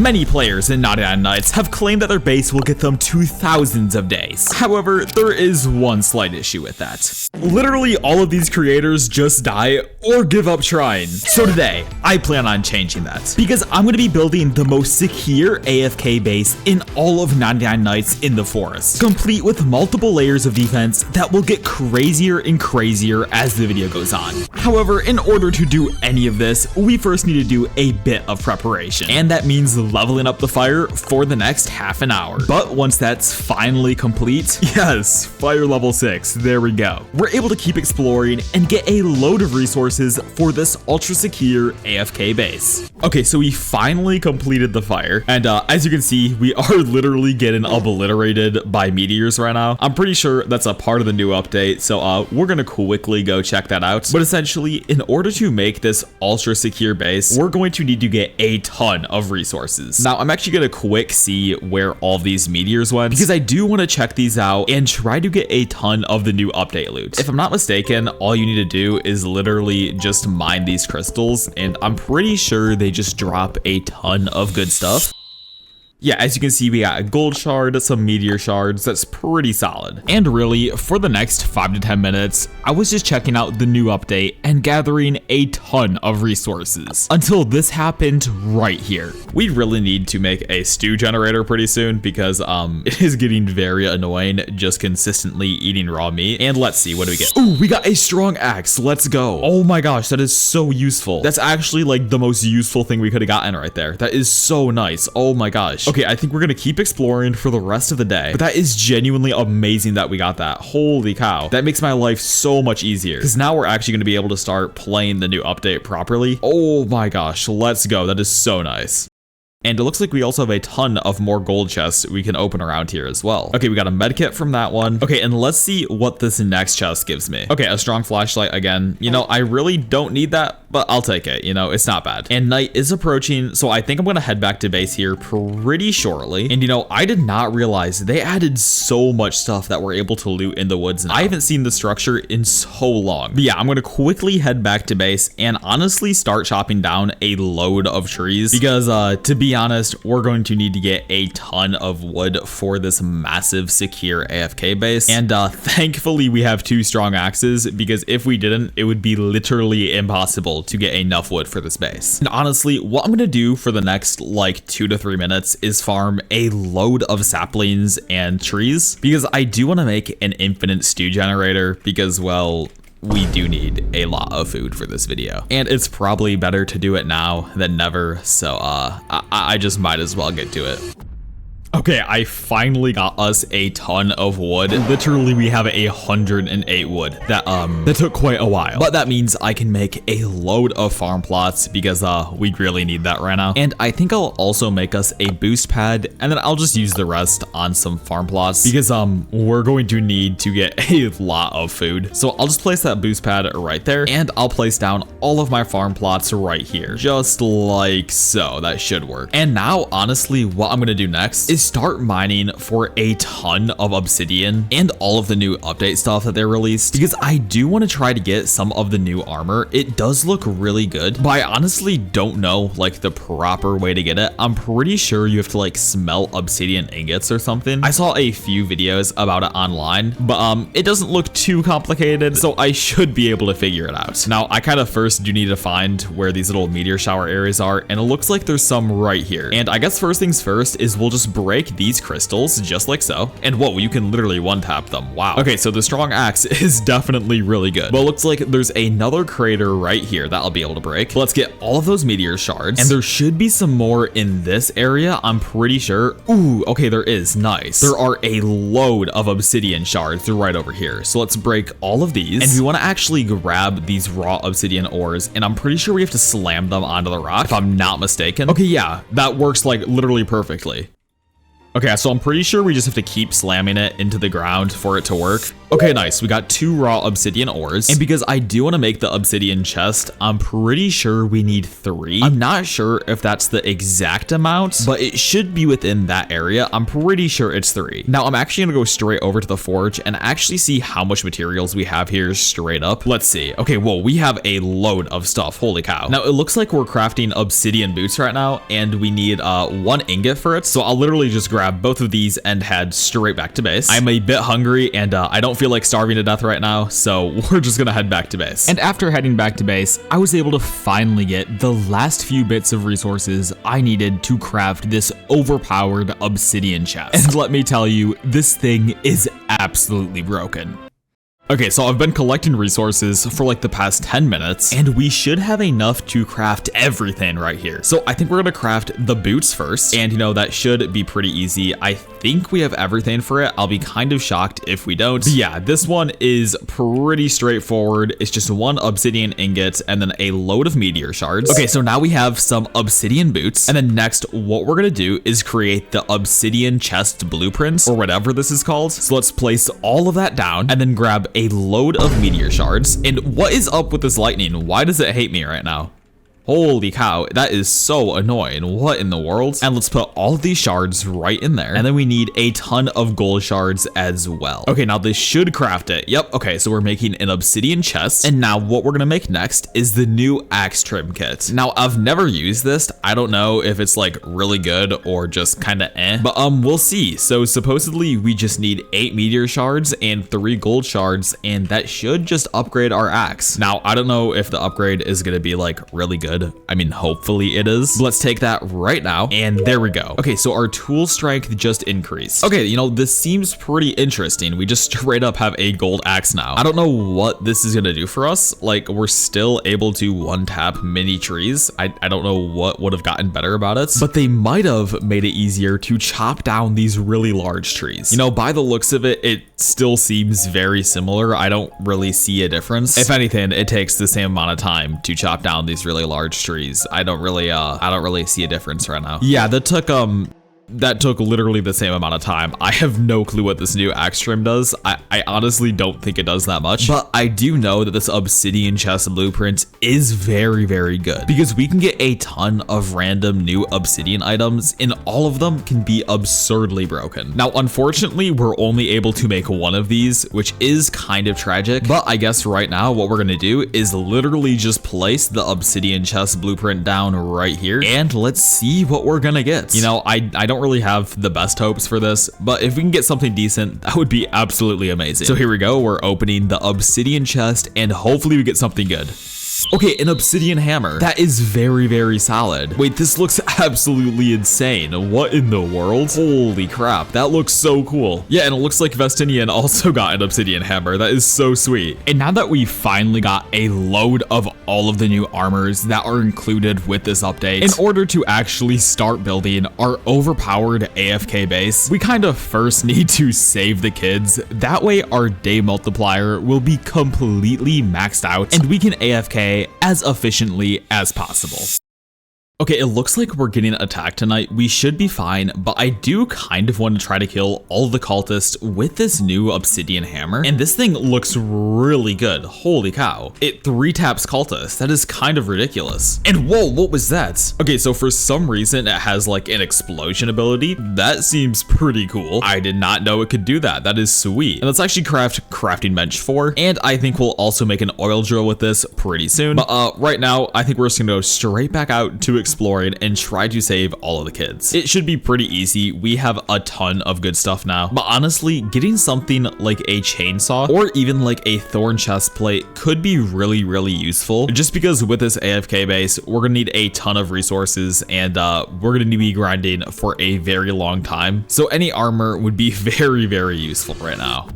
Many players in 99 Nights have claimed that their base will get them to thousands of days. However, there is one slight issue with that. Literally all of these creators just die or give up trying. So today, I plan on changing that, because I'm going to be building the most secure AFK base in all of 99 Nights in the forest, complete with multiple layers of defense that will get crazier and crazier as the video goes on. However, in order to do any of this, we first need to do a bit of preparation, and that means leveling up the fire for the next half an hour. But once that's finally complete, yes, fire level 6, there we go. We're able to keep exploring and get a load of resources for this ultra secure AFK base. Okay, so we finally completed the fire, and as you can see, we are literally getting obliterated by meteors right now. I'm pretty sure that's a part of the new update, so we're gonna quickly go check that out. But essentially, in order to make this ultra secure base, we're going to need to get a ton of resources. Now, I'm actually gonna quick see where all these meteors went, because I do want to check these out and try to get a ton of the new update loot. If I'm not mistaken, all you need to do is literally just mine these crystals, and I'm pretty sure they just drop a ton of good stuff. Yeah, as you can see, we got a gold shard, some meteor shards. That's pretty solid. And really, for the next 5 to 10 minutes, I was just checking out the new update and gathering a ton of resources until this happened right here. We really need to make a stew generator pretty soon, because it is getting very annoying just consistently eating raw meat. And let's see, what do we get? Ooh, we got a strong axe. Let's go. Oh my gosh, that is so useful. That's actually like the most useful thing we could have gotten right there. That is so nice. Oh my gosh. Okay, I think we're gonna keep exploring for the rest of the day, but that is genuinely amazing that we got that. Holy cow. That makes my life so much easier, because now we're actually gonna be able to start playing the new update properly. Oh my gosh, let's go. That is so nice. And it looks like we also have a ton of more gold chests we can open around here as well. Okay, we got a med kit from that one. Okay, and let's see what this next chest gives me. Okay, a strong flashlight again. You know, I really don't need that, but I'll take it. You know, it's not bad. And night is approaching, so I think I'm gonna head back to base here pretty shortly. And you know, I did not realize they added so much stuff that we're able to loot in the woods now. I haven't seen the structure in so long. But yeah, I'm gonna quickly head back to base and honestly start chopping down a load of trees, because to be honest, we're going to need to get a ton of wood for this massive secure AFK base. And thankfully we have 2 strong axes, because if we didn't, it would be literally impossible to get enough wood for this base. And honestly, what I'm gonna do for the next like 2 to 3 minutes is farm a load of saplings and trees, because I do want to make an infinite stew generator, because well, we do need a lot of food for this video, and it's probably better to do it now than never, so I just might as well get to it. Okay, I finally got us a ton of wood. Literally, we have 108 wood. That took quite a while, but that means I can make a load of farm plots, because we really need that right now. And I think I'll also make us a boost pad, and then I'll just use the rest on some farm plots, because we're going to need to get a lot of food. So I'll just place that boost pad right there, and I'll place down all of my farm plots right here, just like so. That should work. And now, honestly, what I'm gonna do next is start mining for a ton of obsidian and all of the new update stuff that they released, because I do want to try to get some of the new armor. It does look really good, but I honestly don't know like the proper way to get it. I'm pretty sure you have to like smelt obsidian ingots or something. I saw a few videos about it online, but it doesn't look too complicated, so I should be able to figure it out. Now, I kind of first do need to find where these little meteor shower areas are, and it looks like there's some right here. And I guess first things first is we'll just break these crystals just like so, and whoa, you can literally one-tap them. Wow. Okay, so the strong axe is definitely really good. Well, it looks like there's another crater right here that I'll be able to break. But let's get all of those meteor shards, and there should be some more in this area, I'm pretty sure. Ooh, okay, there is. Nice. There are a load of obsidian shards right over here, so let's break all of these, and we want to actually grab these raw obsidian ores, and I'm pretty sure we have to slam them onto the rock, if I'm not mistaken. Okay, yeah, that works like literally perfectly. Okay, so I'm pretty sure we just have to keep slamming it into the ground for it to work. Okay, nice. We got 2 raw obsidian ores. And because I do want to make the obsidian chest, I'm pretty sure we need 3. I'm not sure if that's the exact amount, but it should be within that area. I'm pretty sure it's 3. Now, I'm actually going to go straight over to the forge and actually see how much materials we have here straight up. Let's see. Okay, whoa, we have a load of stuff. Holy cow. Now, it looks like we're crafting obsidian boots right now, and we need 1 ingot for it. So I'll literally just grab both of these and head straight back to base. I'm a bit hungry, and I don't feel like starving to death right now, so we're just gonna head back to base. And after heading back to base, I was able to finally get the last few bits of resources I needed to craft this overpowered obsidian chest. And let me tell you, this thing is absolutely broken. Okay, so I've been collecting resources for like the past 10 minutes, and we should have enough to craft everything right here. So I think we're gonna craft the boots first, and you know, that should be pretty easy. I think we have everything for it. I'll be kind of shocked if we don't. But yeah, this one is pretty straightforward. It's just 1 obsidian ingot and then a load of meteor shards. Okay, so now we have some obsidian boots, and then next, what we're gonna do is create the obsidian chest blueprints, or whatever this is called. So let's place all of that down, and then grab a load of meteor shards. And what is up with this lightning? Why does it hate me right now? Holy cow, that is so annoying. What in the world? And let's put all of these shards right in there. And then we need a ton of gold shards as well. Okay, now this should craft it. Yep, okay, so we're making an obsidian chest. And now what we're gonna make next is the new axe trim kit. Now, I've never used this. I don't know if it's like really good or just kinda but we'll see. So supposedly we just need 8 meteor shards and 3 gold shards, and that should just upgrade our axe. Now, I don't know if the upgrade is gonna be like really good. I mean, hopefully it is. Let's take that right now, and there we go. Okay, so our tool strength just increased. Okay, you know, this seems pretty interesting. We just straight up have a gold axe now. I don't know what this is gonna do for us. Like, we're still able to one-tap mini trees. I don't know what would have gotten better about it, but they might have made it easier to chop down these really large trees. You know, by the looks of it, it still seems very similar. I don't really see a difference. If anything, it takes the same amount of time to chop down these really large trees. I don't really see a difference right now. Yeah, that took literally the same amount of time. I have no clue what this new axe trim does. I honestly don't think it does that much, but I do know that this obsidian chest blueprint is very, very good because we can get a ton of random new obsidian items, and all of them can be absurdly broken. Now, unfortunately, we're only able to make 1 of these, which is kind of tragic, but I guess right now what we're gonna do is literally just place the obsidian chest blueprint down right here, and let's see what we're gonna get. You know, I don't really have the best hopes for this, but if we can get something decent, that would be absolutely amazing. So here we go. We're opening the obsidian chest, and hopefully we get something good. Okay, an obsidian hammer. That is very, very solid. Wait, this looks absolutely insane. What in the world? Holy crap, that looks so cool. Yeah, and it looks like Vestinian also got an obsidian hammer. That is so sweet. And now that we finally got a load of all of the new armors that are included with this update, in order to actually start building our overpowered AFK base, we kind of first need to save the kids. That way our day multiplier will be completely maxed out, and we can AFK as efficiently as possible. Okay, it looks like we're getting attacked tonight. We should be fine, but I do kind of want to try to kill all the cultists with this new obsidian hammer. And this thing looks really good. Holy cow. It 3-taps cultists. That is kind of ridiculous. And whoa, what was that? Okay, so for some reason, it has like an explosion ability. That seems pretty cool. I did not know it could do that. That is sweet. And let's actually craft crafting bench 4. And I think we'll also make an oil drill with this pretty soon. But right now, I think we're just gonna go straight back out to exploring and try to save all of the kids. It should be pretty easy. We have a ton of good stuff now, but honestly, getting something like a chainsaw or even like a thorn chest plate could be really, really useful, just because with this AFK base, we're gonna need a ton of resources, and we're gonna be grinding for a very long time. So any armor would be very, very useful right now.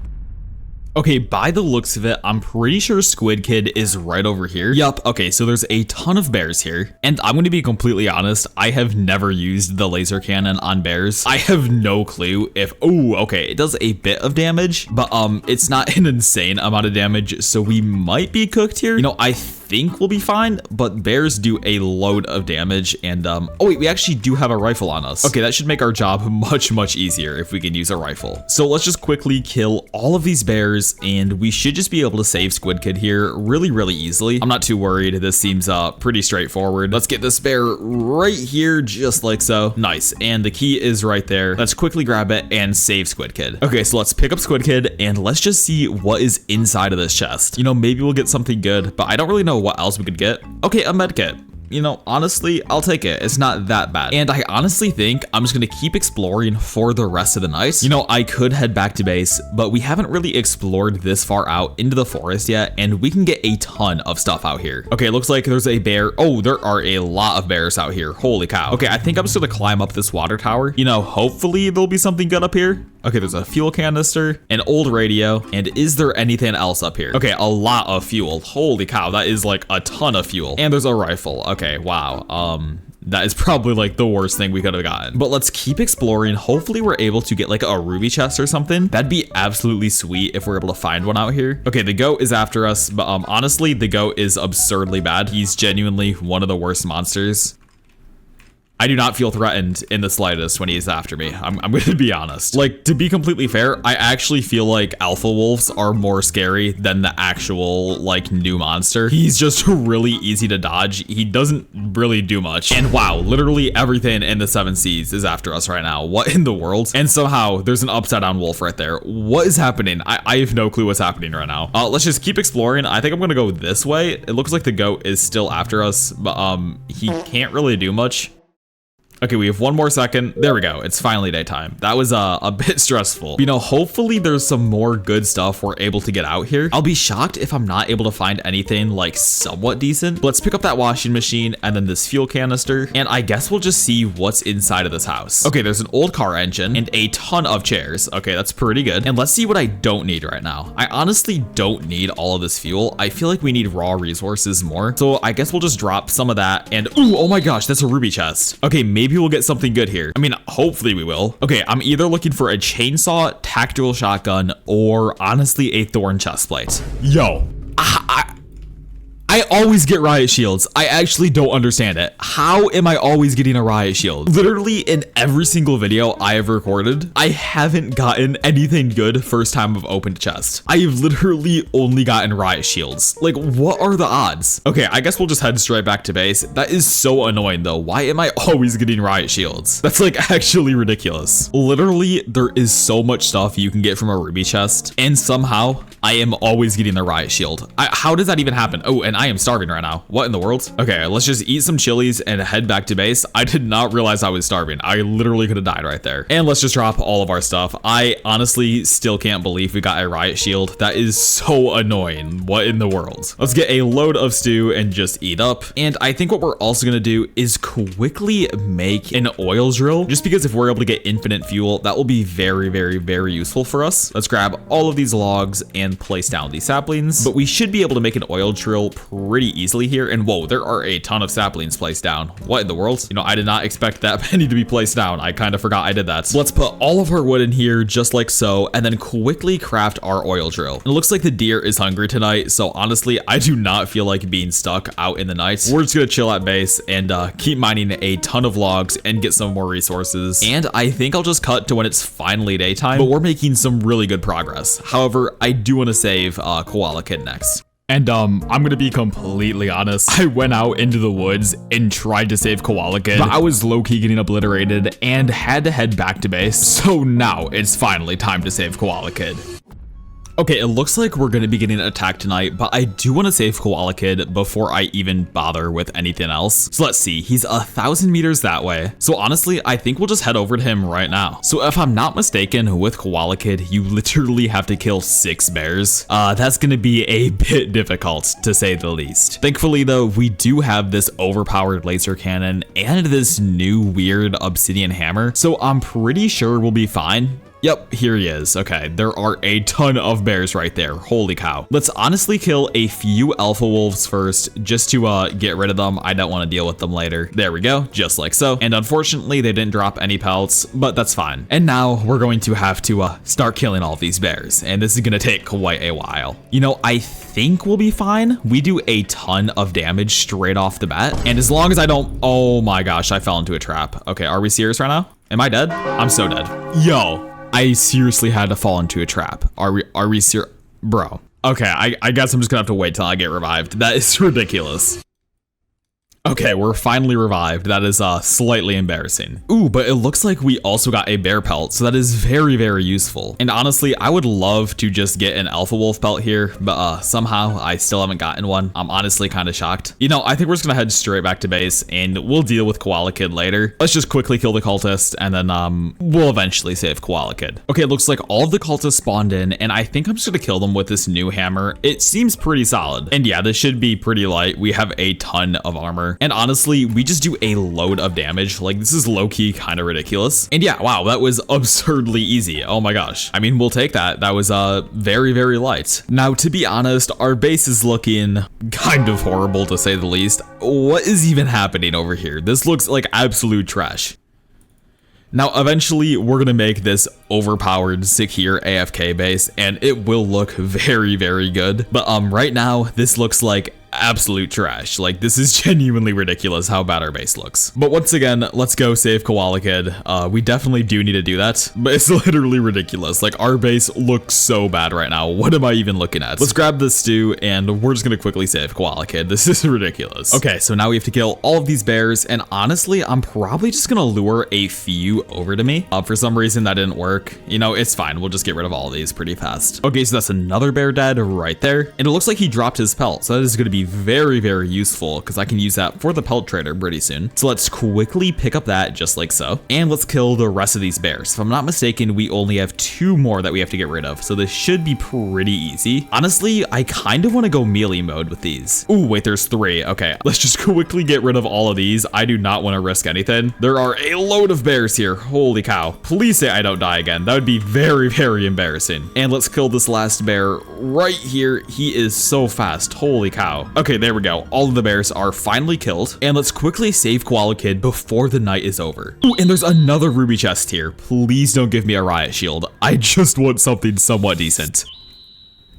Okay, by the looks of it, I'm pretty sure Squid Kid is right over here. Yup, okay, so there's a ton of bears here. And I'm gonna be completely honest, I have never used the laser cannon on bears. I have no clue if, oh, okay, it does a bit of damage, but it's not an insane amount of damage, so we might be cooked here. You know, I think we'll be fine, but bears do a load of damage. And oh wait, we actually do have a rifle on us. Okay, that should make our job much easier if we can use a rifle. So let's just quickly kill all of these bears, and we should just be able to save Squid Kid here really easily. I'm not too worried. This seems pretty straightforward. Let's get this bear right here, just like so. Nice. And the key is right there. Let's quickly grab it and save Squid Kid. Okay, so let's pick up Squid Kid and let's just see what is inside of this chest. You know, maybe we'll get something good, but I don't really know what else we could get. Okay, a med kit. You know, honestly, I'll take it. It's not that bad. And I honestly think I'm just gonna keep exploring for the rest of the night. You know, I could head back to base, but we haven't really explored this far out into the forest yet, and we can get a ton of stuff out here. Okay, it looks like there's a bear. Oh, there are a lot of bears out here. Holy cow. Okay, I think I'm just gonna climb up this water tower. You know, hopefully there'll be something good up here. Okay, there's a fuel canister, an old radio, and is there anything else up here? Okay, a lot of fuel. Holy cow, that is like a ton of fuel. And there's a rifle. Okay, wow. That is probably like the worst thing we could have gotten. But let's keep exploring. Hopefully we're able to get like a ruby chest or something. That'd be absolutely sweet if we're able to find one out here. Okay, the goat is after us, but honestly, the goat is absurdly bad. He's genuinely one of the worst monsters. I do not feel threatened in the slightest when he's after me. I'm going to be honest. Like, to be completely fair, I actually feel like alpha wolves are more scary than the actual, like, new monster. He's just really easy to dodge. He doesn't really do much. And wow, literally everything in the 7 seas is after us right now. What in the world? And somehow there's an upside down wolf right there. What is happening? I have no clue what's happening right now. Let's just keep exploring. I think I'm going to go this way. It looks like the goat is still after us, but he can't really do much. Okay, we have one more second. There we go. It's finally daytime. That was a bit stressful. You know, hopefully there's some more good stuff we're able to get out here. I'll be shocked if I'm not able to find anything like somewhat decent. Let's pick up that washing machine and then this fuel canister. And I guess we'll just see what's inside of this house. Okay, there's an old car engine and a ton of chairs. Okay, that's pretty good. And let's see what I don't need right now. I honestly don't need all of this fuel. I feel like we need raw resources more. So I guess we'll just drop some of that. And ooh, oh my gosh, that's a ruby chest. Okay, maybe we'll get something good here. I mean, hopefully we will. Okay, I'm either looking for a chainsaw, tactical shotgun, or honestly a thorn chest plate. Yo, I always get riot shields. I actually don't understand it. How am I always getting a riot shield? Literally in every single video I have recorded, I haven't gotten anything good first time I've opened a chest. I have literally only gotten riot shields. Like, what are the odds? Okay, I guess we'll just head straight back to base. That is so annoying though. Why am I always getting riot shields? That's like actually ridiculous. Literally, there is so much stuff you can get from a ruby chest, and somehow I am always getting the riot shield. How does that even happen? Oh, and I am starving right now. What in the world? Okay, let's just eat some chilies and head back to base. I did not realize I was starving. I literally could have died right there. And let's just drop all of our stuff. I honestly still can't believe we got a riot shield. That is so annoying. What in the world? Let's get a load of stew and just eat up. And I think what we're also gonna do is quickly make an oil drill, just because if we're able to get infinite fuel, that will be very useful for us. Let's grab all of these logs and place down these saplings, but we should be able to make an oil drill pretty easily here. And whoa, there are a ton of saplings placed down. What in the world? You know, I did not expect that many to be placed down. I kind of forgot I did that. So let's put all of our wood in here just like so, and then quickly craft our oil drill. And it looks like the deer is hungry tonight, so honestly, I do not feel like being stuck out in the night. We're just gonna chill at base and keep mining a ton of logs and get some more resources. And I think I'll just cut to when it's finally daytime, but we're making some really good progress. However, I do want to save Koala Kid next. And I'm gonna be completely honest, I went out into the woods and tried to save Koala Kid, but I was low-key getting obliterated and had to head back to base. So now it's finally time to save Koala Kid. Okay, it looks like we're gonna be getting attacked tonight, but I do want to save Koala Kid before I even bother with anything else. So let's see, he's 1,000 meters that way. So honestly, I think we'll just head over to him right now. So if I'm not mistaken, with Koala Kid, you literally have to kill 6 bears. That's gonna be a bit difficult, to say the least. Thankfully though, we do have this overpowered laser cannon and this new weird obsidian hammer, so I'm pretty sure we'll be fine. Yep, here he is. Okay, there are a ton of bears right there. Holy cow. Let's honestly kill a few alpha wolves first, just to get rid of them. I don't want to deal with them later. There we go, just like so. And unfortunately, they didn't drop any pelts, but that's fine. And now we're going to have to start killing all of these bears, and this is gonna take quite a while. You know, I think we'll be fine. We do a ton of damage straight off the bat, and as long as I don't, oh my gosh, I fell into a trap. Okay, are we serious right now? Am I dead? I'm so dead. Yo, I seriously had to fall into a trap. Are we serious? Bro. Okay, I guess I'm just gonna have to wait till I get revived. That is ridiculous. Okay, we're finally revived. That is slightly embarrassing. Ooh, but it looks like we also got a bear pelt, so that is very, very useful. And honestly, I would love to just get an alpha wolf pelt here, but somehow I still haven't gotten one. I'm honestly kind of shocked. You know, I think we're just gonna head straight back to base, and we'll deal with Koala Kid later. Let's just quickly kill the cultist, and then we'll eventually save Koala Kid. Okay, it looks like all of the cultists spawned in, and I think I'm just gonna kill them with this new hammer. It seems pretty solid. And yeah, this should be pretty light. We have a ton of armor. And honestly, we just do a load of damage. Like, this is low-key kind of ridiculous. And yeah, wow, that was absurdly easy. Oh my gosh. I mean, we'll take that. That was very, very light. Now, to be honest, our base is looking kind of horrible, to say the least. What is even happening over here? This looks like absolute trash. Now, eventually, we're going to make this overpowered, secure AFK base, and it will look very, very good. But right now, this looks like absolute trash. Like, this is genuinely ridiculous how bad our base looks. But once again, let's go save Koala Kid. We definitely do need to do that, but it's literally ridiculous. Like, our base looks so bad right now. What am I even looking at? Let's grab this stew, and we're just gonna quickly save Koala Kid. This is ridiculous. Okay, so now we have to kill all of these bears, and honestly, I'm probably just gonna lure a few over to me. For some reason, that didn't work. You know, it's fine. We'll just get rid of all of these pretty fast. Okay, so that's another bear dead right there, and it looks like he dropped his pelt, so that is gonna be very, very useful because I can use that for the pelt trader pretty soon. So let's quickly pick up that just like so, and let's kill the rest of these bears. If I'm not mistaken, we only have 2 more that we have to get rid of, so this should be pretty easy. Honestly, I kind of want to go melee mode with these. Ooh, wait, there's 3. Okay, let's just quickly get rid of all of these. I do not want to risk anything. There are a load of bears here. Holy cow. Please say I don't die again. That would be very, very embarrassing. And let's kill this last bear right here. He is so fast. Holy cow. Okay, there we go. All of the bears are finally killed. And let's quickly save Koala Kid before the night is over. Ooh, and there's another ruby chest here. Please don't give me a riot shield. I just want something somewhat decent.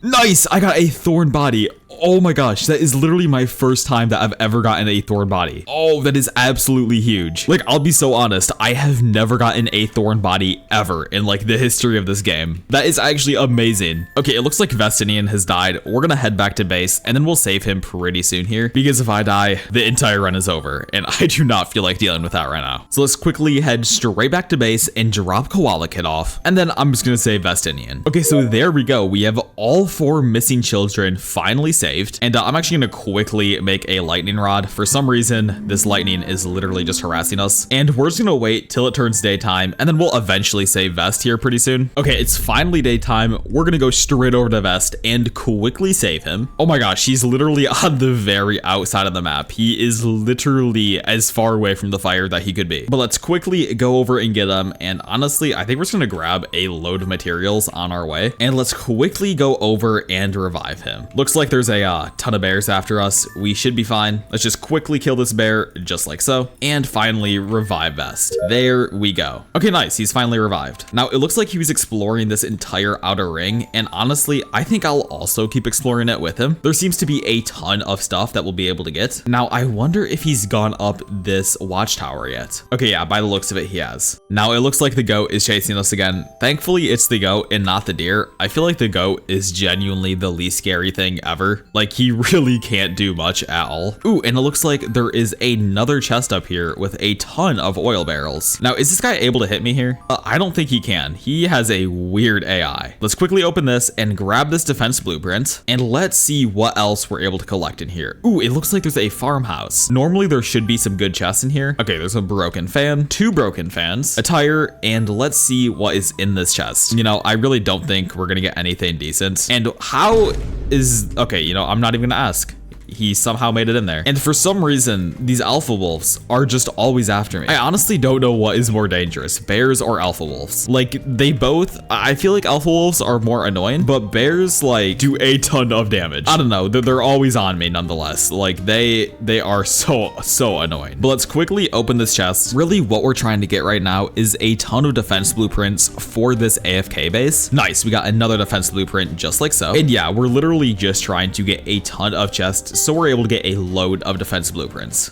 Nice! I got a thorn body. Oh my gosh, that is literally my first time that I've ever gotten a thorn body. Oh, that is absolutely huge. Like, I'll be so honest, I have never gotten a thorn body ever in like the history of this game. That is actually amazing. Okay, it looks like Vestinian has died. We're gonna head back to base and then we'll save him pretty soon here because if I die, the entire run is over and I do not feel like dealing with that right now. So let's quickly head straight back to base and drop Koala Kid off, and then I'm just gonna save Vestinian. Okay, so there we go. We have all 4 missing children finally saved. And I'm actually going to quickly make a lightning rod. For some reason, this lightning is literally just harassing us. And we're just going to wait till it turns daytime, and then we'll eventually save Vest here pretty soon. Okay, it's finally daytime. We're going to go straight over to Vest and quickly save him. Oh my gosh, he's literally on the very outside of the map. He is literally as far away from the fire that he could be. But let's quickly go over and get him. And honestly, I think we're just going to grab a load of materials on our way. And let's quickly go over and revive him. Looks like there's a ton of bears after us. We should be fine. Let's just quickly kill this bear just like so, and finally revive Vest. There we go. Okay, nice. He's finally revived. Now it looks like he was exploring this entire outer ring, and honestly, I think I'll also keep exploring it with him. There seems to be a ton of stuff that we'll be able to get. Now I wonder if he's gone up this watchtower yet. Okay, yeah, by the looks of it, he has. Now it looks like the goat is chasing us again. Thankfully, it's the goat and not the deer. I feel like the goat is genuinely the least scary thing ever. Like, he really can't do much at all. Ooh, and it looks like there is another chest up here with a ton of oil barrels. Now, is this guy able to hit me here? I don't think he can. He has a weird AI. Let's quickly open this and grab this defense blueprint, and let's see what else we're able to collect in here. Ooh, it looks like there's a farmhouse. Normally, there should be some good chests in here. Okay, there's a broken fan, 2 broken fans, a tire, and let's see what is in this chest. You know, I really don't think we're gonna get anything decent. And how is... Okay, you know, I'm not even gonna ask. he somehow made it in there. And for some reason, these alpha wolves are just always after me. I honestly don't know what is more dangerous, bears or alpha wolves. Like, they both, I feel like alpha wolves are more annoying, but bears, like, do a ton of damage. I don't know, they're always on me nonetheless. Like, they are so annoying. But let's quickly open this chest. Really, what we're trying to get right now is a ton of defense blueprints for this AFK base. Nice, we got another defense blueprint just like so. And yeah, we're literally just trying to get a ton of chests so we're able to get a load of defense blueprints.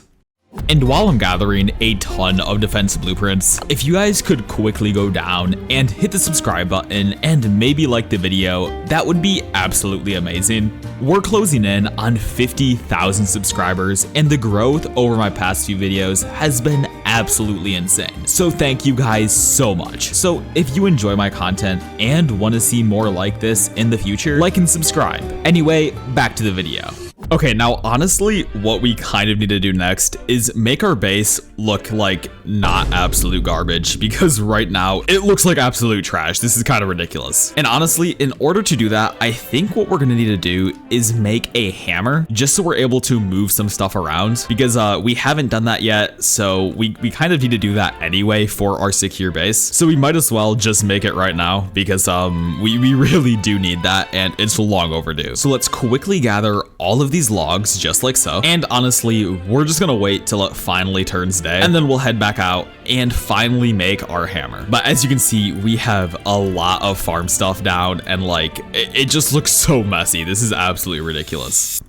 And while I'm gathering a ton of defense blueprints, if you guys could quickly go down and hit the subscribe button and maybe like the video, that would be absolutely amazing. We're closing in on 50,000 subscribers, and the growth over my past few videos has been absolutely insane. So thank you guys so much. So if you enjoy my content and want to see more like this in the future, like and subscribe. Anyway, back to the video. Okay, now honestly, what we kind of need to do next is make our base look like not absolute garbage, because right now it looks like absolute trash. This is kind of ridiculous. And honestly, in order to do that, I think what we're gonna need to do is make a hammer just so we're able to move some stuff around, because we haven't done that yet. So we kind of need to do that anyway for our secure base. So we might as well just make it right now, because we really do need that, and it's long overdue. So let's quickly gather all of these logs just like so, and honestly, we're just gonna wait till it finally turns day, and then we'll head back out and finally make our hammer. But as you can see, we have a lot of farm stuff down, and like it just looks so messy. This is absolutely ridiculous.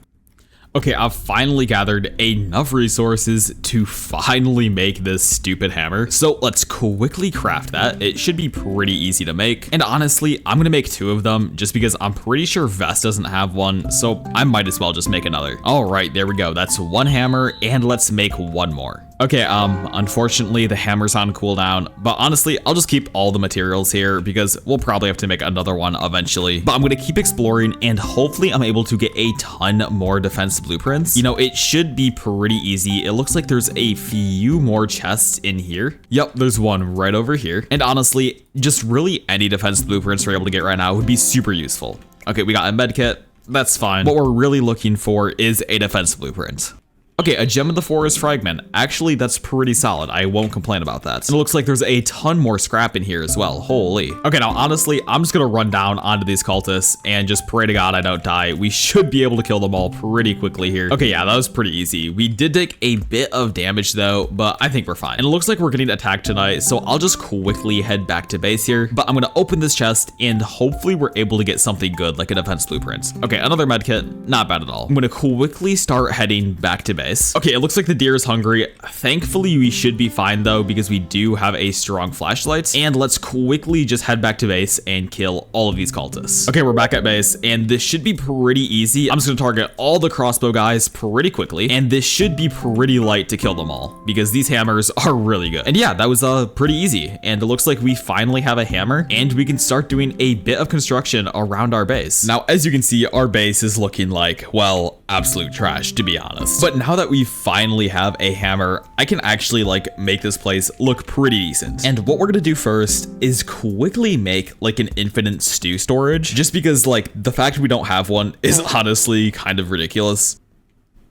Okay, I've finally gathered enough resources to finally make this stupid hammer. So let's quickly craft that. It should be pretty easy to make. And honestly, I'm gonna make 2 of them just because I'm pretty sure Vest doesn't have one. So I might as well just make another. All right, there we go. That's 1 hammer, and let's make 1 more. Okay, unfortunately the hammer's on cooldown, but honestly, I'll just keep all the materials here because we'll probably have to make another one eventually. But I'm gonna keep exploring, and hopefully I'm able to get a ton more defense blueprints. You know, it should be pretty easy. It looks like there's a few more chests in here. Yep, there's one right over here. And honestly, just really any defense blueprints we're able to get right now would be super useful. Okay, we got a med kit. That's fine. What we're really looking for is a defense blueprint. Okay, a gem of the forest fragment. Actually, that's pretty solid. I won't complain about that. And it looks like there's a ton more scrap in here as well. Holy. Okay, now honestly, I'm just gonna run down onto these cultists and just pray to God I don't die. We should be able to kill them all pretty quickly here. Okay, yeah, that was pretty easy. We did take a bit of damage though, but I think we're fine. And it looks like we're getting attacked tonight, so I'll just quickly head back to base here. But I'm gonna open this chest and hopefully we're able to get something good like a defense blueprint. Okay, another med kit. Not bad at all. I'm gonna quickly start heading back to base. Okay, it looks like the deer is hungry. Thankfully, we should be fine though, because we do have a strong flashlight. And let's quickly just head back to base and kill all of these cultists. Okay, we're back at base, and this should be pretty easy. I'm just gonna target all the crossbow guys pretty quickly, and this should be pretty light to kill them all, because these hammers are really good. And yeah, that was pretty easy. And it looks like we finally have a hammer, and we can start doing a bit of construction around our base. Now, as you can see, our base is looking like, well, absolute trash, to be honest. But now that we finally have a hammer, I can actually like make this place look pretty decent. And what we're gonna do first is quickly make like an infinite stew storage, just because like the fact we don't have one is honestly kind of ridiculous.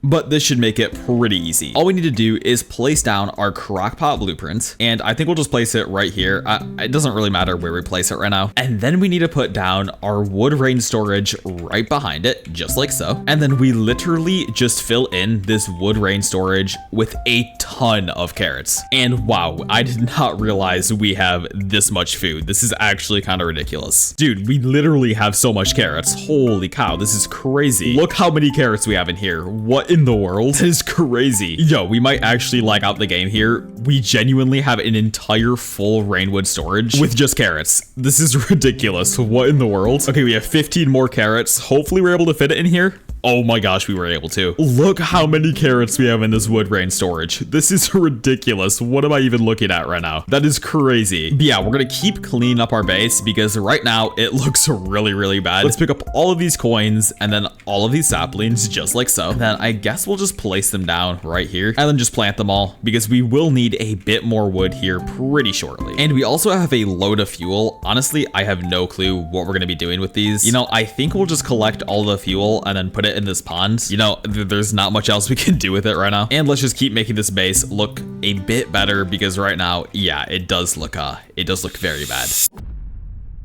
But this should make it pretty easy. All we need to do is place down our crockpot blueprint, and I think we'll just place it right here. It doesn't really matter where we place it right now. And then we need to put down our wood rain storage right behind it, just like so. And then we literally just fill in this wood rain storage with a ton of carrots. And wow, I did not realize we have this much food. This is actually kind of ridiculous. Dude, we literally have so much carrots. Holy cow, this is crazy. Look how many carrots we have in here. What in the world? That is crazy. Yo, we might actually lag out the game here. We genuinely have an entire full rainwood storage with just carrots. This is ridiculous. What in the world? Okay, we have 15 more carrots. Hopefully we're able to fit it in here. Oh my gosh, we were able to. Look how many carrots we have in this wood rain storage. This is ridiculous. What am I even looking at right now? That is crazy. But yeah, we're gonna keep cleaning up our base because right now it looks really, really bad. Let's pick up all of these coins and then all of these saplings just like so. And then I guess we'll just place them down right here and then just plant them all because we will need a bit more wood here pretty shortly. And we also have a load of fuel. Honestly, I have no clue what we're gonna be doing with these. You know, I think we'll just collect all the fuel and then put it it in this pond, you know, there's not much else we can do with it right now. And let's just keep making this base look a bit better because right now, yeah, it does look very bad.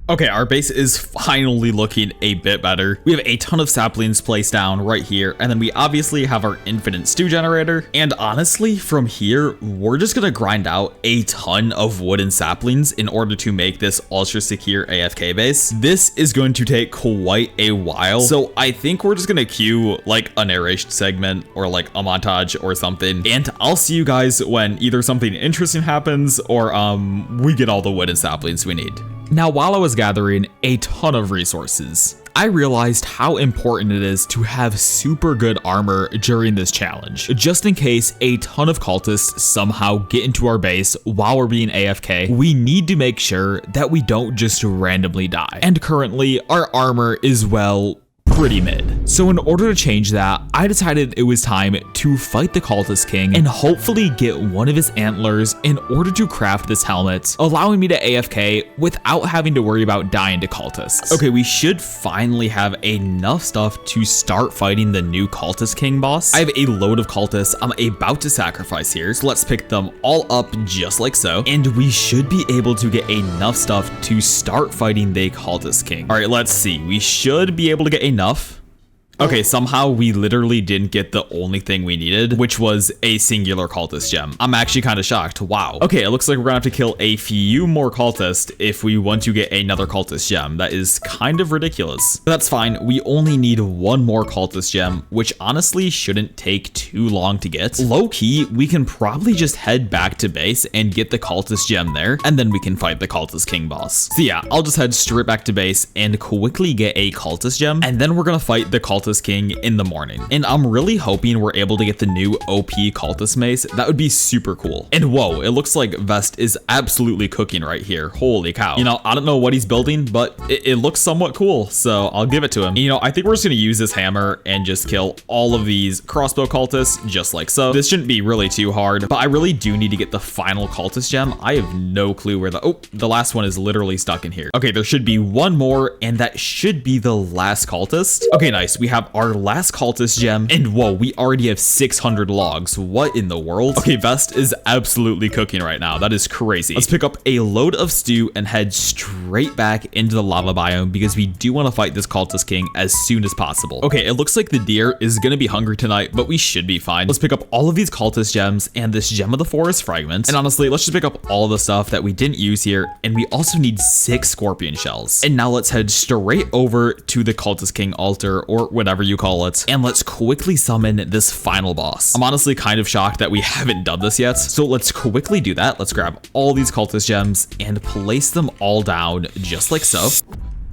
Okay, our base is finally looking a bit better. We have a ton of saplings placed down right here, and then we obviously have our infinite stew generator. And honestly, from here, we're just gonna grind out a ton of wooden saplings in order to make this ultra secure AFK base. This is going to take quite a while, so I think we're just gonna cue like a narration segment or like a montage or something, and I'll see you guys when either something interesting happens or we get all the wooden saplings we need. Now, while I was gathering a ton of resources, I realized how important it is to have super good armor during this challenge, just in case a ton of cultists somehow get into our base while we're being AFK. We need to make sure that we don't just randomly die. And currently, our armor is, well, pretty mid. So in order to change that, I decided it was time to fight the Cultist King and hopefully get one of his antlers in order to craft this helmet, allowing me to AFK without having to worry about dying to cultists. Okay, we should finally have enough stuff to start fighting the new Cultist King boss. I have a load of cultists I'm about to sacrifice here, so let's pick them all up just like so, and we should be able to get enough stuff to start fighting the Cultist King. All right, let's see. We should be able to get enough. Okay, somehow we literally didn't get the only thing we needed, which was a singular cultist gem. I'm actually kind of shocked. Wow. Okay, it looks like we're gonna have to kill a few more cultists if we want to get another cultist gem. That is kind of ridiculous. But that's fine. We only need one more cultist gem, which honestly shouldn't take too long to get. Low key, we can probably just head back to base and get the cultist gem there, and then we can fight the Cultist King boss. So yeah, I'll just head straight back to base and quickly get a cultist gem, and then we're gonna fight the Cultist King in the morning. And I'm really hoping we're able to get the new OP cultist mace. That would be super cool. And whoa, it looks like Vest is absolutely cooking right here. Holy cow. You know, I don't know what he's building, but it looks somewhat cool, so I'll give it to him. And, you know, I think we're just gonna use this hammer and just kill all of these crossbow cultists just like so. This shouldn't be really too hard, but I really do need to get the final cultist gem. I have no clue where the last one is literally stuck in here. Okay, there should be one more, and that should be the last cultist. Okay, nice. We have our last cultist gem, and whoa, we already have 600 logs. What in the world? Okay, Vest is absolutely cooking right now. That is crazy. Let's pick up a load of stew and head straight back into the lava biome because we do want to fight this Cultist King as soon as possible. Okay, it looks like the deer is gonna be hungry tonight, but we should be fine. Let's pick up all of these cultist gems and this gem of the forest fragment. And honestly, let's just pick up all of the stuff that we didn't use here, and we also need 6 scorpion shells. And now let's head straight over to the Cultist King altar, or whatever you call it, and let's quickly summon this final boss. I'm honestly kind of shocked that we haven't done this yet, so let's quickly do that. Let's grab all these cultist gems and place them all down just like so.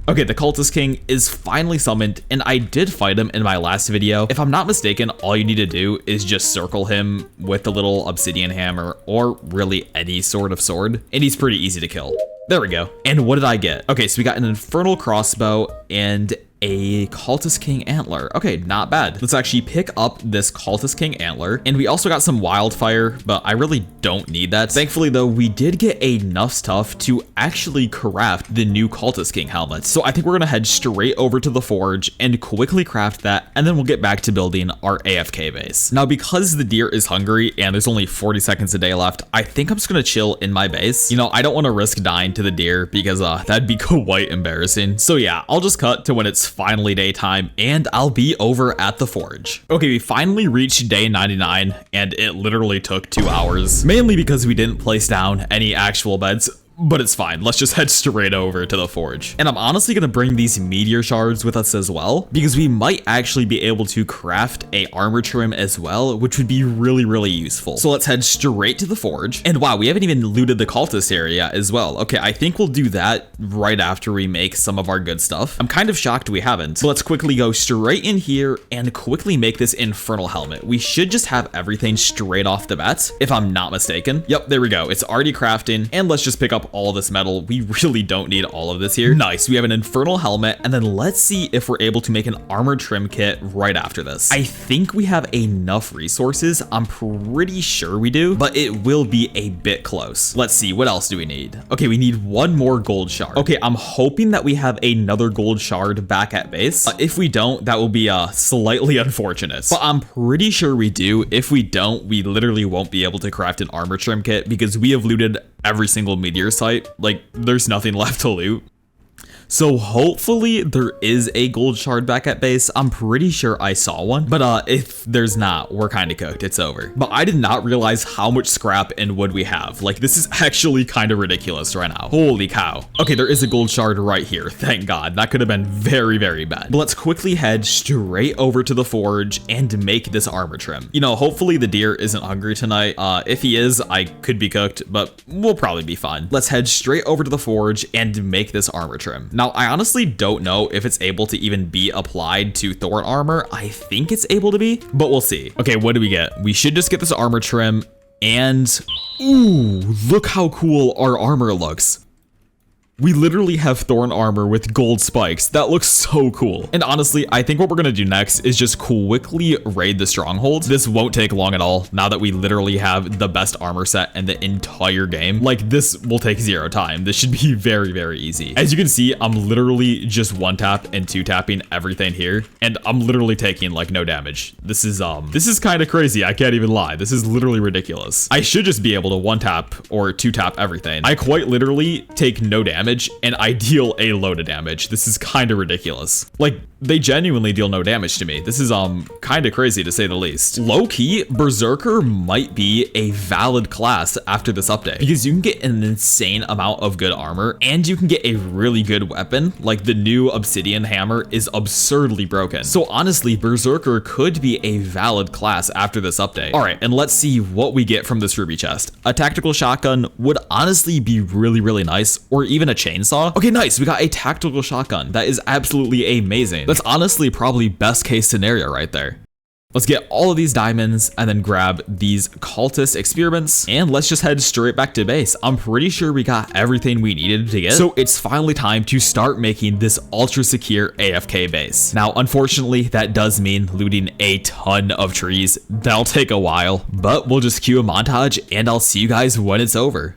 Okay, the Cultist King is finally summoned, and I did fight him in my last video. If I'm not mistaken, all you need to do is just circle him with the little obsidian hammer, or really any sort of sword, and he's pretty easy to kill. There we go. And what did I get? Okay, so we got an infernal crossbow and a Cultist King antler. Okay, not bad. Let's actually pick up this Cultist King antler, and we also got some wildfire, but I really don't need that. Thankfully though, we did get enough stuff to actually craft the new Cultist King helmet. So I think we're gonna head straight over to the forge and quickly craft that, and then we'll get back to building our AFK base. Now, because the deer is hungry and there's only 40 seconds a day left, I think I'm just gonna chill in my base. You know, I don't want to risk dying to the deer because that'd be quite embarrassing. So yeah, I'll just cut to when it's finally daytime, and I'll be over at the forge. Okay, we finally reached day 99, and it literally took 2 hours, mainly because we didn't place down any actual beds. But it's fine. Let's just head straight over to the forge. And I'm honestly gonna bring these meteor shards with us as well, because we might actually be able to craft a armor trim as well, which would be really, really useful. So let's head straight to the forge. And wow, we haven't even looted the cultist area as well. Okay, I think we'll do that right after we make some of our good stuff. I'm kind of shocked we haven't. So let's quickly go straight in here and quickly make this infernal helmet. We should just have everything straight off the bat, if I'm not mistaken. Yep, there we go. It's already crafting. And let's just pick up up all this metal. We really don't need all of this here. Nice, we have an infernal helmet, and then let's see if we're able to make an armor trim kit right after this. I think we have enough resources. I'm pretty sure we do, but it will be a bit close. Let's see, what else do we need? Okay, we need one more gold shard. Okay, I'm hoping that we have another gold shard back at base. If we don't, that will be slightly unfortunate, but I'm pretty sure we do. If we don't, we literally won't be able to craft an armor trim kit because we have looted every single meteor site. Like, there's nothing left to loot. So hopefully there is a gold shard back at base. I'm pretty sure I saw one, but if there's not, we're kind of cooked. It's over. But I did not realize how much scrap and wood we have. Like, this is actually kind of ridiculous right now. Holy cow. Okay, there is a gold shard right here. Thank God. That could have been very, very bad. But let's quickly head straight over to the forge and make this armor trim. You know, hopefully the deer isn't hungry tonight. If he is, I could be cooked, but we'll probably be fine. Let's head straight over to the forge and make this armor trim. Now, I honestly don't know if it's able to even be applied to thorn armor. I think it's able to be, but we'll see. Okay, what do we get? We should just get this armor trim and ooh, look how cool our armor looks. We literally have thorn armor with gold spikes. That looks so cool. And honestly, I think what we're gonna do next is just quickly raid the stronghold. This won't take long at all now that we literally have the best armor set in the entire game. Like, this will take 0 time. This should be very, very easy. As you can see, I'm literally just 1-tap and 2-tapping everything here, and I'm literally taking like no damage. This is kind of crazy. I can't even lie. This is literally ridiculous. I should just be able to 1-tap or 2-tap everything. I quite literally take no damage and I deal a load of damage. This is kind of ridiculous. Like, they genuinely deal no damage to me. This is kind of crazy to say the least. Low-key, Berserker might be a valid class after this update because you can get an insane amount of good armor and you can get a really good weapon. Like, the new obsidian hammer is absurdly broken. So honestly, Berserker could be a valid class after this update. All right, and let's see what we get from this ruby chest. A tactical shotgun would honestly be really, really nice, or even a chainsaw. Okay, nice. We got a tactical shotgun. That is absolutely amazing. That's honestly probably best case scenario right there. Let's get all of these diamonds and then grab these cultist experiments and let's just head straight back to base. I'm pretty sure we got everything we needed to get. So it's finally time to start making this ultra secure AFK base. Now, unfortunately, that does mean looting a ton of trees. That'll take a while, but we'll just cue a montage and I'll see you guys when it's over.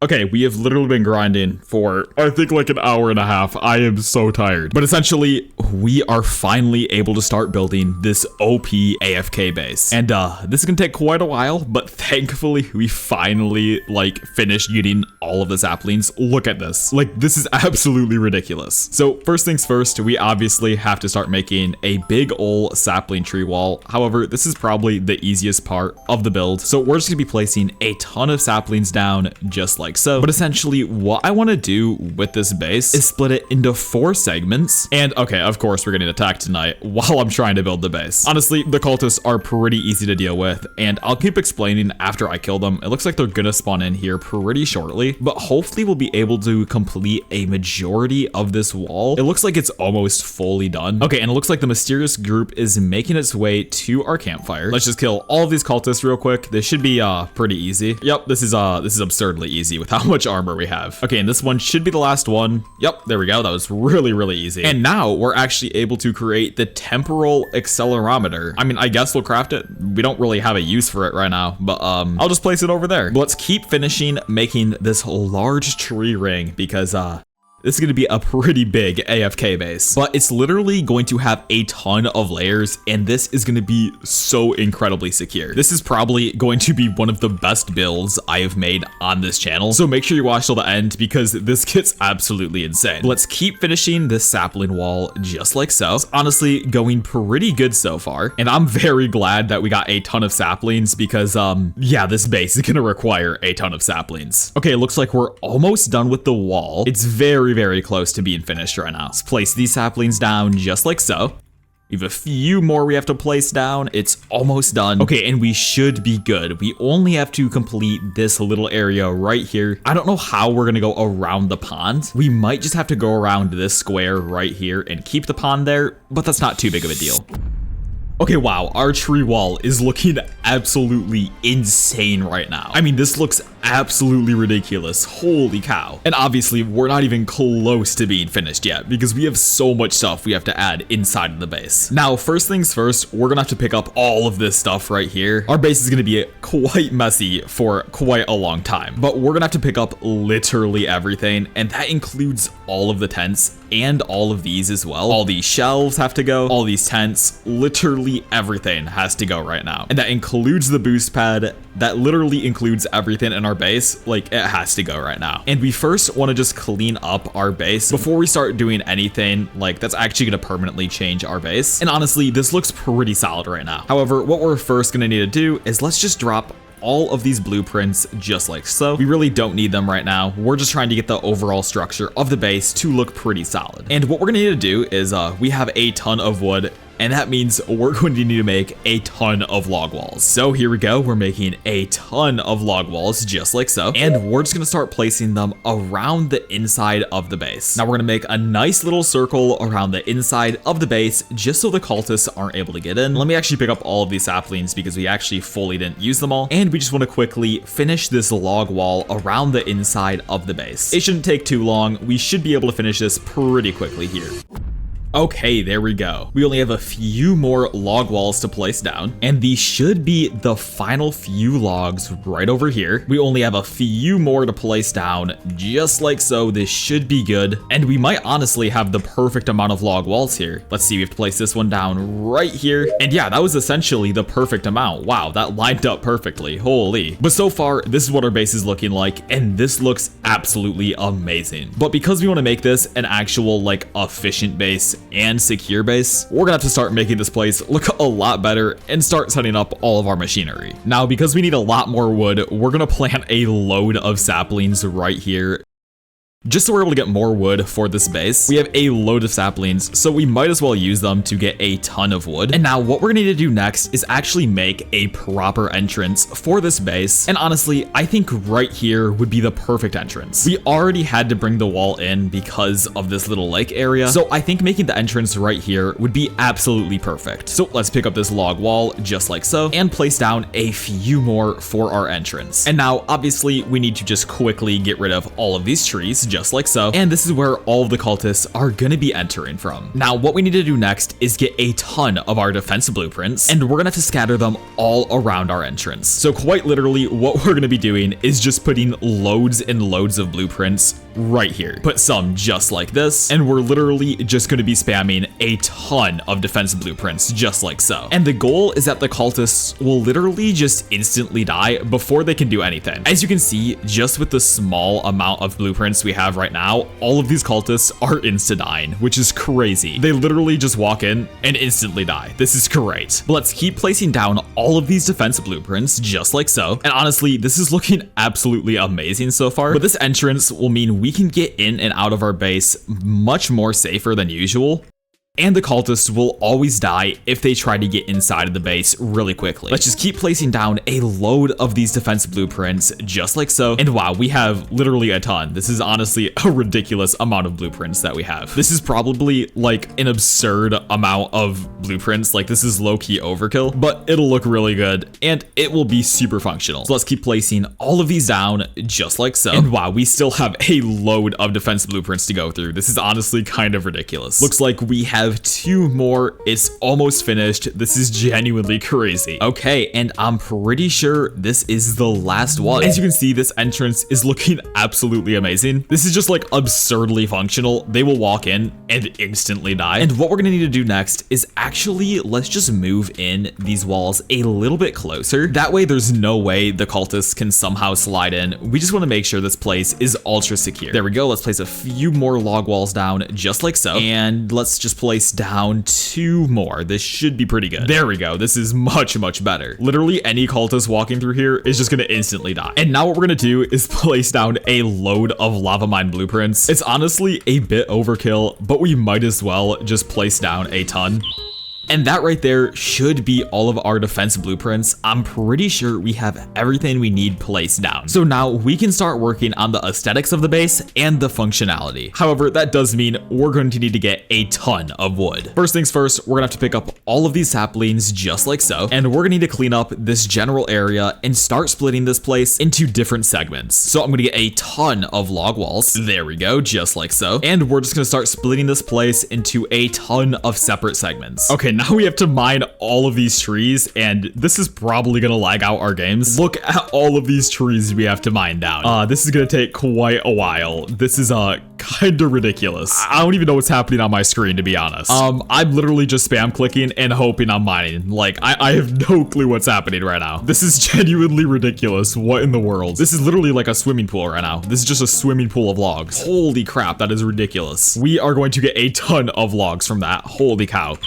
Okay, we have literally been grinding for, I think, like an hour and a half. I am so tired. But essentially, we are finally able to start building this OP AFK base. And this is gonna take quite a while, but thankfully, we finally, like, finished getting all of the saplings. Look at this. Like, this is absolutely ridiculous. So, first things first, we obviously have to start making a big ol' sapling tree wall. However, this is probably the easiest part of the build. So, we're just gonna be placing a ton of saplings down, just like so. But essentially what I want to do with this base is split it into 4 segments. And okay, of course we're getting attacked tonight while I'm trying to build the base. Honestly, the cultists are pretty easy to deal with and I'll keep explaining after I kill them. It looks like they're gonna spawn in here pretty shortly, but hopefully we'll be able to complete a majority of this wall. It looks like it's almost fully done. Okay, and it looks like the mysterious group is making its way to our campfire. Let's just kill all of these cultists real quick. This should be pretty easy. Yep, this is absurdly easy with how much armor we have. Okay, and this one should be the last one. Yep, there we go. That was really, really easy. And now we're actually able to create the temporal accelerometer. I mean, I guess we'll craft it. We don't really have a use for it right now, but I'll just place it over there. But let's keep finishing making this large tree ring because this is going to be a pretty big AFK base, but it's literally going to have a ton of layers and this is going to be so incredibly secure. This is probably going to be one of the best builds I have made on this channel. So make sure you watch till the end because this gets absolutely insane. Let's keep finishing this sapling wall just like so. It's honestly going pretty good so far. And I'm very glad that we got a ton of saplings because yeah, this base is going to require a ton of saplings. Okay, it looks like we're almost done with the wall. It's very, very close to being finished right now. Let's place these saplings down just like so. We have a few more we have to place down. It's almost done. Okay, and we should be good. We only have to complete this little area right here. I don't know how we're gonna go around the pond. We might just have to go around this square right here and keep the pond there, but that's not too big of a deal. Okay, wow, our tree wall is looking absolutely insane right now. I mean, this looks absolutely ridiculous. Holy cow. And obviously, we're not even close to being finished yet because we have so much stuff we have to add inside of the base. Now, first things first, we're gonna have to pick up all of this stuff right here. Our base is gonna be quite messy for quite a long time, but we're gonna have to pick up literally everything, and that includes all of the tents and all of these as well. All these shelves have to go, all these tents, literally everything has to go right now. And that includes the boost pad, that literally includes everything in our base, like it has to go right now. And we first want to just clean up our base before we start doing anything like that's actually going to permanently change our base. And honestly, this looks pretty solid right now. However, what we're first going to need to do is let's just drop all of these blueprints just like so. We really don't need them right now. We're just trying to get the overall structure of the base to look pretty solid. And what we're gonna need to do is we have a ton of wood, and that means we're going to need to make a ton of log walls. So here we go. We're making a ton of log walls just like so. And we're just gonna start placing them around the inside of the base. Now we're gonna make a nice little circle around the inside of the base just so the cultists aren't able to get in. Let me actually pick up all of these saplings because we actually fully didn't use them all. And we just wanna quickly finish this log wall around the inside of the base. It shouldn't take too long. We should be able to finish this pretty quickly here. Okay, there we go. We only have a few more log walls to place down, and these should be the final few logs right over here. We only have a few more to place down, just like so. This should be good, and we might honestly have the perfect amount of log walls here. Let's see, we have to place this one down right here, and yeah, that was essentially the perfect amount. Wow, that lined up perfectly. Holy. But so far, this is what our base is looking like, and this looks absolutely amazing. But because we want to make this an actual, like, efficient base and secure base, we're gonna have to start making this place look a lot better and start setting up all of our machinery. Now, because we need a lot more wood, we're gonna plant a load of saplings right here, just so we're able to get more wood for this base. We have a load of saplings, so we might as well use them to get a ton of wood. And now what we're gonna need to do next is actually make a proper entrance for this base. And honestly, I think right here would be the perfect entrance. We already had to bring the wall in because of this little lake area, so I think making the entrance right here would be absolutely perfect. So let's pick up this log wall just like so and place down a few more for our entrance. And now obviously we need to just quickly get rid of all of these trees just like so, and this is where all of the cultists are gonna be entering from. Now what we need to do next is get a ton of our defense blueprints, and we're gonna have to scatter them all around our entrance. So quite literally what we're gonna be doing is just putting loads and loads of blueprints right here. Put some just like this, and we're literally just gonna be spamming a ton of defense blueprints just like so. And the goal is that the cultists will literally just instantly die before they can do anything. As you can see, just with the small amount of blueprints we have right now, all of these cultists are insta-dying, which is crazy. They literally just walk in and instantly die. This is great. But let's keep placing down all of these defense blueprints just like so. And honestly, this is looking absolutely amazing so far. But this entrance will mean we can get in and out of our base much more safer than usual. And the cultists will always die if they try to get inside of the base really quickly. Let's just keep placing down a load of these defense blueprints just like so. And wow, we have literally a ton. This is honestly a ridiculous amount of blueprints that we have. This is probably like an absurd amount of blueprints. Like this is low-key overkill, but it'll look really good and it will be super functional. So let's keep placing all of these down just like so. And wow, we still have a load of defense blueprints to go through. This is honestly kind of ridiculous. Looks like we have 2 more. It's almost finished. This is genuinely crazy. Okay, and I'm pretty sure this is the last one. As you can see, this entrance is looking absolutely amazing. This is just like absurdly functional. They will walk in and instantly die. And what we're gonna need to do next is actually, let's just move in these walls a little bit closer. That way there's no way the cultists can somehow slide in. We just want to make sure this place is ultra secure. There we go. Let's place a few more log walls down just like so. And let's just place down 2 more. This should be pretty good. There we go. This is much better. Literally any cultist walking through here is just gonna instantly die. And now what we're gonna do is place down a load of lava mine blueprints. It's honestly a bit overkill, but we might as well just place down a ton. And that right there should be all of our defense blueprints. I'm pretty sure we have everything we need placed down. So now we can start working on the aesthetics of the base and the functionality. However, that does mean we're going to need to get a ton of wood. First things first, we're gonna have to pick up all of these saplings just like so, and we're gonna need to clean up this general area and start splitting this place into different segments. So I'm gonna get a ton of log walls. There we go, just like so. And we're just gonna start splitting this place into a ton of separate segments. Okay, now we have to mine all of these trees, and this is probably gonna lag out our games. Look at all of these trees we have to mine down. This is gonna take quite a while. This is kind of ridiculous. I don't even know what's happening on my screen, to be honest. I'm literally just spam clicking and hoping I'm mining. Like, I have no clue what's happening right now. This is genuinely ridiculous. What in the world? This is literally like a swimming pool right now. This is just a swimming pool of logs. Holy crap, that is ridiculous. We are going to get a ton of logs from that. Holy cow.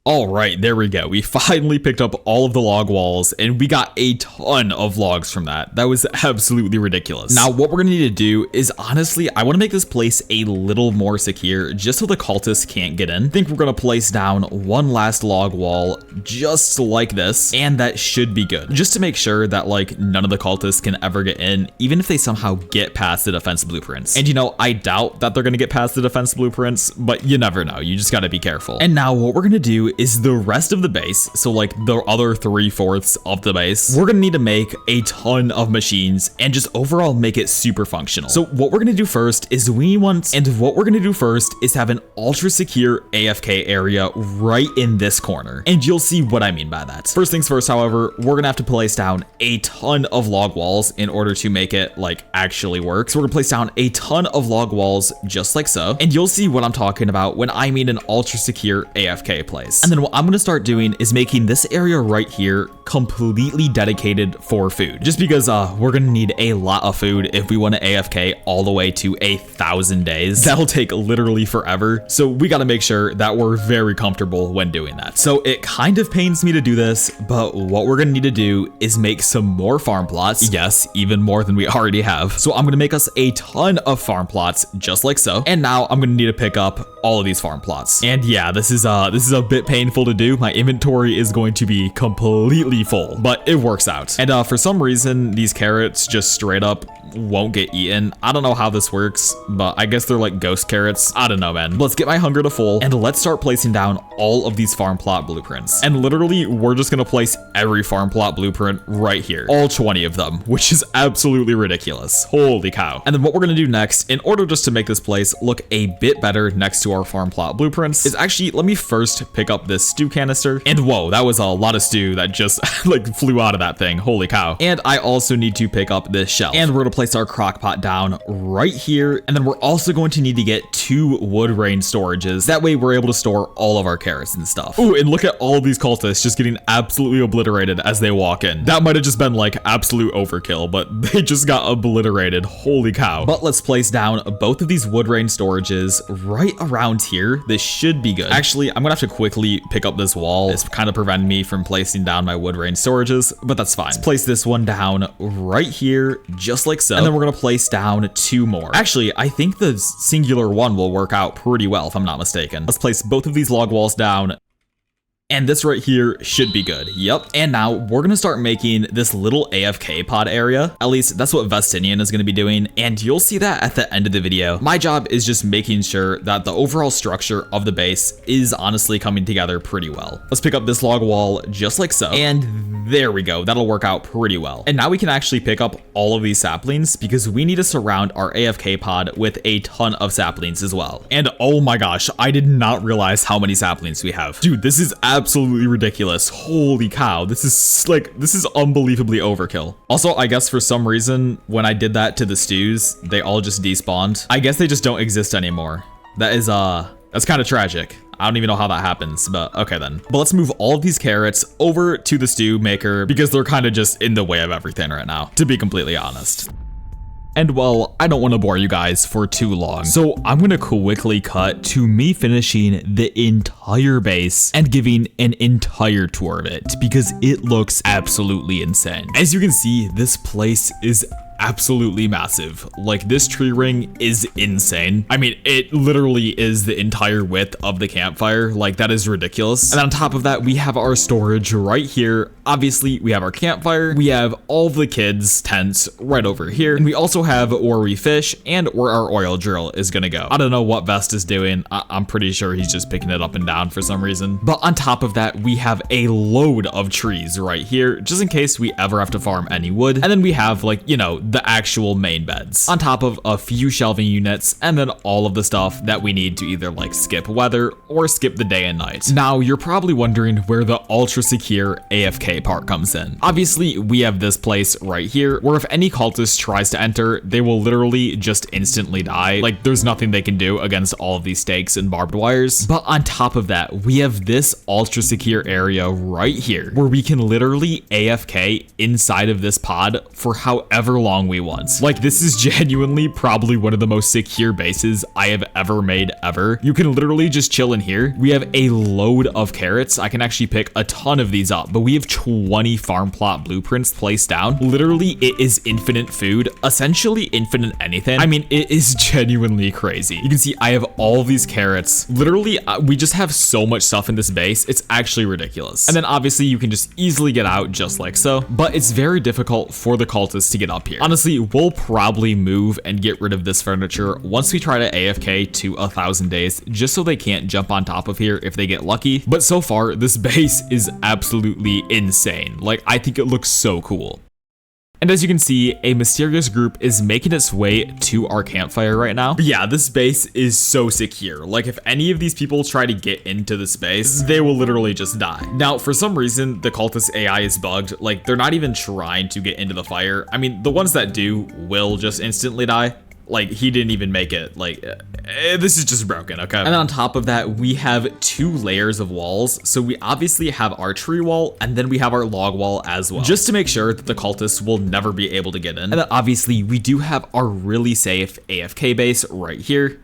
All right, there we go. We finally picked up all of the log walls, and we got a ton of logs from that. That was absolutely ridiculous. Now, what we're gonna need to do is, honestly, I wanna make this place a little more secure, just so the cultists can't get in. I think we're gonna place down one last log wall, just like this, and that should be good. Just to make sure that, like, none of the cultists can ever get in, even if they somehow get past the defense blueprints. And, you know, I doubt that they're gonna get past the defense blueprints, but you never know. You just gotta be careful. And now, what we're gonna do is the rest of the base, so like the other 3/4 of the base, we're gonna need to make a ton of machines and just overall make it super functional. So what we're gonna do first is have an ultra secure AFK area right in this corner, and you'll see what I mean by that. First things first, however, we're gonna have to place down a ton of log walls in order to make it like actually work. So we're gonna place down a ton of log walls just like so, and you'll see what I'm talking about when I mean an ultra secure AFK place. And then what I'm gonna start doing is making this area right here completely dedicated for food, just because we're gonna need a lot of food if we want to AFK all the way to 1,000 days. That'll take literally forever, so we got to make sure that we're very comfortable when doing that. So it kind of pains me to do this, but what we're gonna need to do is make some more farm plots. Yes, even more than we already have. So I'm gonna make us a ton of farm plots just like so, and now I'm gonna need to pick up all of these farm plots. And yeah, this is a bit painful to do. My inventory is going to be completely full, but it works out. And for some reason, these carrots just straight up won't get eaten. I don't know how this works, but I guess they're like ghost carrots. I don't know, man. Let's get my hunger to full, and let's start placing down all of these farm plot blueprints. And literally, we're just gonna place every farm plot blueprint right here. All 20 of them, which is absolutely ridiculous. Holy cow. And then what we're gonna do next, in order just to make this place look a bit better next to our farm plot blueprints, is actually, let me first pick up this stew canister. And whoa, that was a lot of stew that just like flew out of that thing. Holy cow. And I also need to pick up this shelf. And we're gonna place our crock pot down right here. And then we're also going to need to get 2 wood rain storages. That way we're able to store all of our carrots and stuff. Ooh, and look at all of these cultists just getting absolutely obliterated as they walk in. That might have just been like absolute overkill, but they just got obliterated. Holy cow. But let's place down both of these wood rain storages right around here. This should be good. Actually, I'm gonna have to quickly pick up this wall. It's kind of preventing me from placing down my wood rain storages, but that's fine. Let's place this one down right here, just like so. And then we're gonna place down 2 more. Actually, I think the singular one will work out pretty well if I'm not mistaken. Let's place both of these log walls down. And this right here should be good. Yep. And now we're gonna start making this little AFK pod area. At least that's what Vestinian is gonna be doing. And you'll see that at the end of the video. My job is just making sure that the overall structure of the base is honestly coming together pretty well. Let's pick up this log wall just like so. And there we go. That'll work out pretty well. And now we can actually pick up all of these saplings because we need to surround our AFK pod with a ton of saplings as well. And oh my gosh, I did not realize how many saplings we have. Dude, this is absolutely ridiculous. Holy cow. This is unbelievably overkill. Also, I guess for some reason, when I did that to the stews, they all just despawned. I guess they just don't exist anymore. That's kind of tragic. I don't even know how that happens, but okay then. But let's move all of these carrots over to the stew maker because they're kind of just in the way of everything right now, to be completely honest. And well, I don't want to bore you guys for too long, so I'm going to quickly cut to me finishing the entire base and giving an entire tour of it because it looks absolutely insane. As you can see, this place is absolutely massive. Like, this tree ring is insane. I mean, it literally is the entire width of the campfire. Like, that is ridiculous. And on top of that, we have our storage right here. Obviously, we have our campfire. We have all the kids' tents right over here. And we also have where we fish and where our oil drill is gonna go. I don't know what Vest is doing. I'm pretty sure he's just picking it up and down for some reason. But on top of that, we have a load of trees right here, just in case we ever have to farm any wood. And then we have, like, you know, the actual main beds, on top of a few shelving units, and then all of the stuff that we need to either like skip weather or skip the day and night. Now, you're probably wondering where the ultra secure AFK part comes in. Obviously, we have this place right here where if any cultist tries to enter, they will literally just instantly die. Like, there's nothing they can do against all of these stakes and barbed wires. But on top of that, we have this ultra secure area right here where we can literally AFK inside of this pod for however long we want. Like, this is genuinely probably one of the most secure bases I have ever made ever. You can literally just chill in here. We have a load of carrots. I can actually pick a ton of these up, but we have 20 farm plot blueprints placed down. Literally, it is infinite food, essentially infinite anything. I mean, it is genuinely crazy. You can see I have all of these carrots. Literally, we just have so much stuff in this base. It's actually ridiculous. And then obviously you can just easily get out just like so, but it's very difficult for the cultists to get up here. Honestly, we'll probably move and get rid of this furniture once we try to AFK to 1,000 days, just so they can't jump on top of here if they get lucky. But so far, this base is absolutely insane. Like, I think it looks so cool. And as you can see, a mysterious group is making its way to our campfire right now. But yeah, this base is so secure. Like, if any of these people try to get into the space, they will literally just die. Now, for some reason, the cultist AI is bugged. Like, they're not even trying to get into the fire. I mean, the ones that do will just instantly die. Like, he didn't even make it. Like, this is just broken, okay? And then on top of that, we have 2 layers of walls. So we obviously have our tree wall, and then we have our log wall as well, just to make sure that the cultists will never be able to get in. And then obviously, we do have our really safe AFK base right here.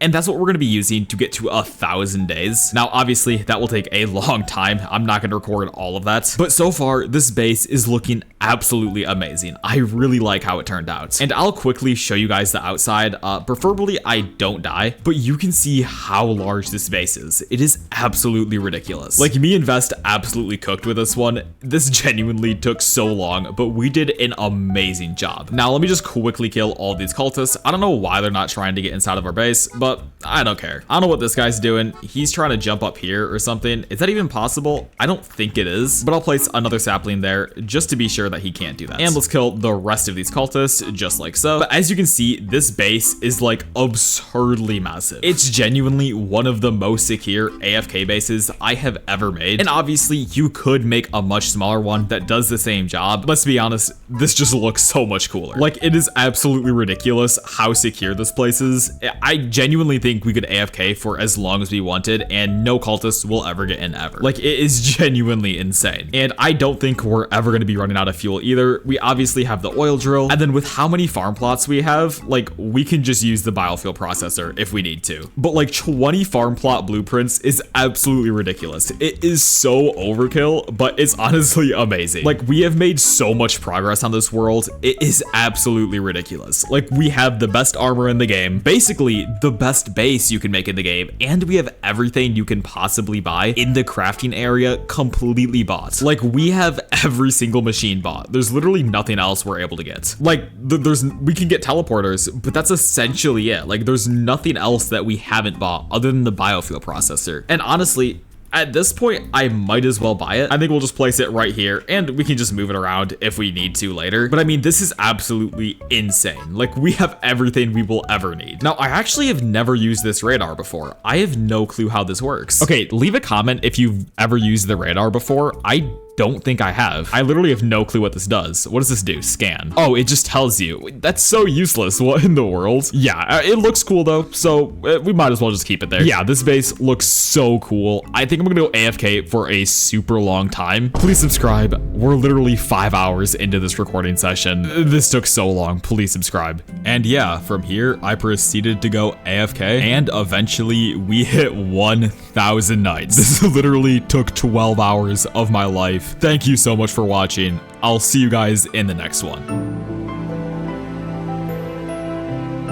And that's what we're going to be using to get to 1,000 days. Now, obviously, that will take a long time. I'm not going to record all of that. But so far, this base is looking absolutely amazing. I really like how it turned out. And I'll quickly show you guys the outside. Preferably, I don't die. But you can see how large this base is. It is absolutely ridiculous. Like, me and Vest absolutely cooked with this one. This genuinely took so long, but we did an amazing job. Now, let me just quickly kill all these cultists. I don't know why they're not trying to get inside of our base, but I don't care. I don't know what this guy's doing. He's trying to jump up here or something. Is that even possible? I don't think it is, but I'll place another sapling there just to be sure that he can't do that. And let's kill the rest of these cultists just like so. But as you can see, this base is like absurdly massive. It's genuinely one of the most secure AFK bases I have ever made. And obviously you could make a much smaller one that does the same job. Let's be honest, this just looks so much cooler. Like, it is absolutely ridiculous how secure this place is. I genuinely think we could AFK for as long as we wanted and no cultists will ever get in ever. Like, it is genuinely insane. And I don't think we're ever going to be running out of fuel either. We obviously have the oil drill, and then with how many farm plots we have, like, we can just use the biofuel processor if we need to. But like 20 farm plot blueprints is absolutely ridiculous. It is so overkill, but it's honestly amazing. Like, we have made so much progress on this world. It is absolutely ridiculous. Like, we have the best armor in the game, basically the best base you can make in the game, and we have everything you can possibly buy in the crafting area completely bought. Like, we have every single machine bought. There's literally nothing else we're able to get. Like, we can get teleporters, but that's essentially it. Like, there's nothing else that we haven't bought other than the biofuel processor. And honestly, at this point, I might as well buy it. I think we'll just place it right here and we can just move it around if we need to later. But I mean, this is absolutely insane. Like, we have everything we will ever need. Now, I actually have never used this radar before. I have no clue how this works. Okay, leave a comment if you've ever used the radar before. I don't think I have. I literally have no clue what this does. What does this do? Scan. Oh, it just tells you. That's so useless. What in the world? Yeah, it looks cool though, so we might as well just keep it there. Yeah, this base looks so cool. I think I'm gonna go AFK for a super long time. Please subscribe. We're literally 5 hours into this recording session. This took so long. Please subscribe. And yeah, from here, I proceeded to go AFK, and eventually we hit 1,000 nights. This literally took 12 hours of my life. Thank you so much for watching. I'll see you guys in the next one.